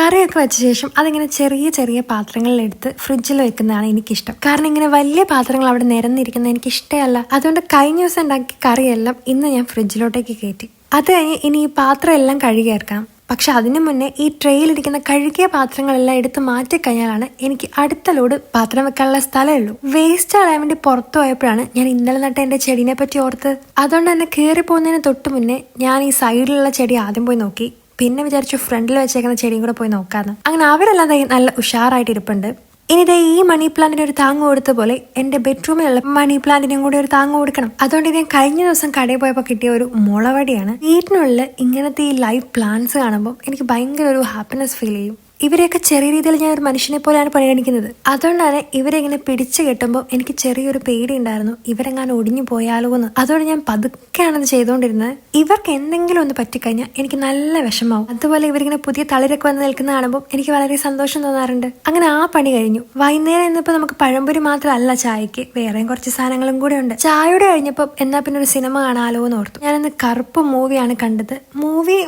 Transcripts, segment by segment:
കറിയൊക്കെ വെച്ച ശേഷം അതിങ്ങനെ ചെറിയ ചെറിയ പാത്രങ്ങളിലെടുത്ത് ഫ്രിഡ്ജിൽ വെക്കുന്നതാണ് എനിക്കിഷ്ടം. കാരണം ഇങ്ങനെ വലിയ പാത്രങ്ങൾ അവിടെ നിരന്നിരിക്കുന്നത് എനിക്ക് ഇഷ്ടമല്ല. അതുകൊണ്ട് കഴിഞ്ഞ ദിവസം ഉണ്ടാക്കിയ കറിയെല്ലാം ഇന്ന് ഞാൻ ഫ്രിഡ്ജിലോട്ടേക്ക് കയറ്റി. അത് കഴിഞ്ഞ് ഇനി ഈ പാത്രം എല്ലാം കഴുകിയെടുക്കണം. പക്ഷെ അതിനു മുന്നേ ഈ ട്രെയിലിരിക്കുന്ന കഴുകിയ പാത്രങ്ങളെല്ലാം എടുത്ത് മാറ്റിക്കഴിഞ്ഞാലാണ് എനിക്ക് അടുത്ത ലോഡ് പാത്രം വെക്കാനുള്ള സ്ഥലമുള്ളൂ. വേസ്റ്റ് കളയാൻ വേണ്ടി പുറത്തു പോയപ്പോഴാണ് ഞാൻ ഇന്നലെ നട്ട എന്റെ ചെടീനെ പറ്റി ഓർത്ത്. അതുകൊണ്ട് തന്നെ കയറി പോകുന്നതിന് തൊട്ട് മുന്നേ ഞാൻ ഈ സൈഡിലുള്ള ചെടി ആദ്യം പോയി നോക്കി. പിന്നെ വിചാരിച്ചു ഫ്രണ്ടിൽ വെച്ചേക്കുന്ന ചെടിയും കൂടെ പോയി നോക്കാന്ന്. അങ്ങനെ അവരെല്ലാം നല്ല ഉഷാറായിട്ട് ഇരിപ്പുണ്ട്. ഇനി ഇതേ ഈ മണി പ്ലാന്റിന് ഒരു താങ്ങ് കൊടുത്ത പോലെ എന്റെ ബെഡ്റൂമിലുള്ള മണി പ്ലാന്റിനും കൂടി ഒരു താങ്ങ് കൊടുക്കണം. അതുകൊണ്ട് ഞാൻ കഴിഞ്ഞ ദിവസം കടയിൽ പോയപ്പോൾ കിട്ടിയ ഒരു മുളവടിയാണ്. വീട്ടിനുള്ളിൽ ഇങ്ങനത്തെ ഈ ലൈവ് പ്ലാന്റ്സ് കാണുമ്പോൾ എനിക്ക് ഭയങ്കര ഒരു ഹാപ്പിനെസ് ഫീൽ ചെയ്യും. ഇവരെയൊക്കെ ചെറിയ രീതിയിൽ ഞാൻ ഒരു മനുഷ്യനെ പോലെയാണ് പരിഗണിക്കുന്നത്. അതുകൊണ്ടാണ് ഇവരെ ഇങ്ങനെ പിടിച്ചു കെട്ടുമ്പോൾ എനിക്ക് ചെറിയൊരു പേടി ഉണ്ടായിരുന്നു, ഇവരെങ്ങാനും ഒടിഞ്ഞു പോയാലോ എന്ന്. അതുകൊണ്ട് ഞാൻ പതുക്കെയാണത് ചെയ്തുകൊണ്ടിരുന്നത്. ഇവർക്ക് എന്തെങ്കിലും ഒന്ന് പറ്റിക്കഴിഞ്ഞാൽ എനിക്ക് നല്ല വിഷമാവും. അതുപോലെ ഇവരിങ്ങനെ പുതിയ തളിരൊക്കെ വന്ന് നിൽക്കുന്ന കാണുമ്പോൾ എനിക്ക് വളരെ സന്തോഷം തോന്നാറുണ്ട്. അങ്ങനെ ആ പണി കഴിഞ്ഞു. വൈകുന്നേരം ഇന്നിപ്പോൾ നമുക്ക് പഴംപൊരി മാത്രമല്ല ചായക്ക്, വേറെയും കുറച്ച് സാധനങ്ങളും കൂടെ ഉണ്ട്. ചായയുടെ കഴിഞ്ഞപ്പോൾ എന്നാ പിന്നെ ഒരു സിനിമ കാണാലോ എന്ന് ഓർത്തു. ഞാനിന്ന് കറുപ്പ് മൂവിയാണ് കണ്ടത്. മൂവി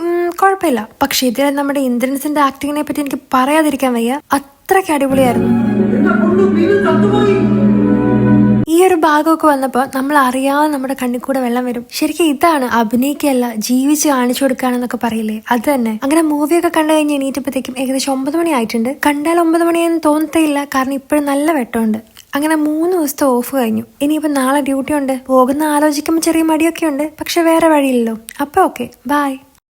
കുഴപ്പമില്ല, പക്ഷെ ഇതിൽ നമ്മുടെ ഇന്ദ്രൻസിന്റെ ആക്ടിങ്ങിനെ പറ്റി എനിക്ക് പറയാതിരിക്കാൻ വയ്യ. അത്രയ്ക്ക് അടിപൊളിയായിരുന്നു. ഈ ഒരു ഭാഗമൊക്കെ വന്നപ്പോൾ നമ്മൾ അറിയാതെ നമ്മുടെ കണ്ണിൽ കൂടെ വെള്ളം വരും. ശരിക്കും ഇതാണ് അഭിനയിക്കല്ല, ജീവിച്ച് കാണിച്ചു കൊടുക്കുകയാണെന്നൊക്കെ പറയില്ലേ, അത് തന്നെ. അങ്ങനെ മൂവിയൊക്കെ കണ്ടു കഴിഞ്ഞ് എണീറ്റപ്പോഴത്തേക്കും ഏകദേശം 9 മണി ആയിട്ടുണ്ട്. കണ്ടാൽ 9 മണിയെന്ന് തോന്നത്തേയില്ല, കാരണം ഇപ്പോഴും നല്ല വെട്ടമുണ്ട്. അങ്ങനെ 3 ദിവസത്തെ ഓഫ് കഴിഞ്ഞു. ഇനിയിപ്പോൾ നാളെ ഡ്യൂട്ടി ഉണ്ട്. പോകുന്ന ആലോചിക്കുമ്പോൾ ചെറിയ മടിയൊക്കെ ഉണ്ട്, പക്ഷെ വേറെ വഴിയില്ലല്ലോ. അപ്പോൾ ഓക്കെ, ബൈ.